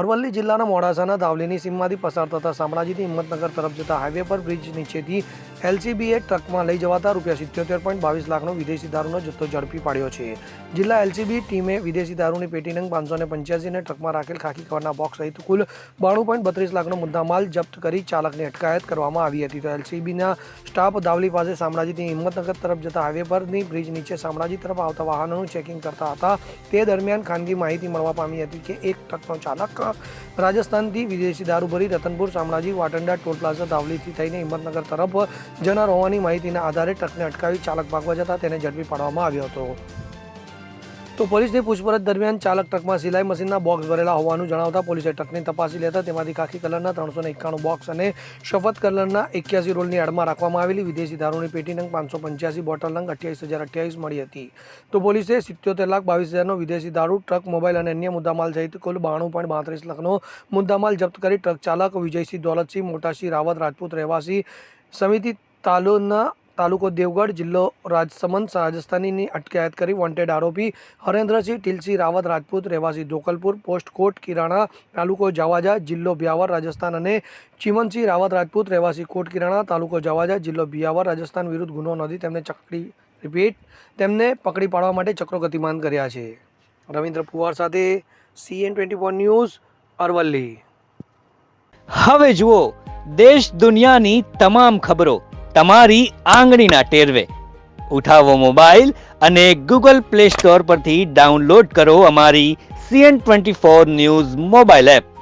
અરવલ્લી જિલ્લાના મોડાસાના ધાવલીની સીમમાંથી પસાર થતા શામળાજીથી હિંમતનગર તરફ જતા હાઈવે પર બ્રિજ નીચેથી એલસીબીએ ટ્રકમાં લઈ જવાતા ₹77.22 લાખનો વિદેશી દારૂનો જથ્થો ઝડપી પાડ્યો છે. જિલ્લા એલસીબી ટીમે વિદેશી દારૂની પેટી નંગ 585 ને ટ્રકમાં રાખેલ ખાકી કવરના બોક્સ સહિત કુલ 92.32 લાખનો મુદ્દામાલ જપ્ત કરી ચાલકની અટકાયત કરવામાં આવી હતી. તો એલસીબીના સ્ટાફ ધાવલી પાસે શામળાજીથી હિંમતનગર તરફ જતા હાઈવે પરની બ્રિજ નીચે શામળાજી તરફ આવતા વાહનોનું ચેકિંગ કરતા હતા. તે દરમિયાન ખાનગી માહિતી મળવા પામી હતી કે એક ટ્રકનો ચાલક રાજસ્થાનથી વિદેશી દારૂ ભરી રતનપુર શામળાજી વાટંડા ટોલ પ્લાઝા ધાવલીથી થઈને હિંમતનગર તરફ જનાર હોવાની માહિતીના આધારે ટ્રકને અટકાવી ચાલક ભાગવા જતા તેને ઝડપી પાડવામાં આવ્યો હતો. તો પોલીસની પૂછપરછ દરમિયાન ચાલક ટ્રકમાં સિલાઈ મશીનના બોક્સ ભરેલા હોવાનું જણાવતા પોલીસે ટ્રકની તપાસી લેતા તેમાંથી ખાકી કલરના 391 બોક્સ અને સફેદ કલરના 81 રોલની આડમાં રાખવામાં આવેલી વિદેશી દારૂની પેટી નંગ 585 બોટલ નંગ 28,028 મળી હતી. તો પોલીસે 77,22,000નો વિદેશી દારૂ, ટ્રક, મોબાઈલ અને અન્ય મુદ્દામાલ સહિત કુલ 92.32 લાખનો મુદ્દામાલ જપ્ત કરી ટ્રક ચાલક વિજયસિંહ દોલતસિંહ મોટાસિંહ રાવત રાજપૂત રહેવાસી સમિતિ તાલુકો દેવગઢ જિલ્લો રાજસમંદ રાજસ્થાનની અટકાયત કરી વોન્ટેડ આરોપી હરેન્દ્રસિંહ ટીલસિંહ રાવત રાજપૂત રહેવાસી ધોકલપુર પોસ્ટ કોટ કિરાણા તાલુકો જાવાજા જિલ્લો બ્યાવર રાજસ્થાન અને ચિમનસિંહ રાવત રાજપૂત રહેવાસી કોટ કિરાણા તાલુકો જાવાજા જિલ્લો બ્યાવર રાજસ્થાન વિરુદ્ધ ગુનો નોંધી તેમને પકડી પાડવા માટે ચક્રો ગતિમાન કર્યા છે. રવિન્દ્ર પુવાર સાથે CN24 ન્યૂઝ અરવલ્લી. હવે જુઓ દેશ દુનિયાની તમામ ખબરો તમારી આંગળીના ટેરવે. ઉઠાવો મોબાઈલ અને Google Play Store પરથી ડાઉનલોડ કરો અમારી CN24 ન્યૂઝ મોબાઈલ એપ.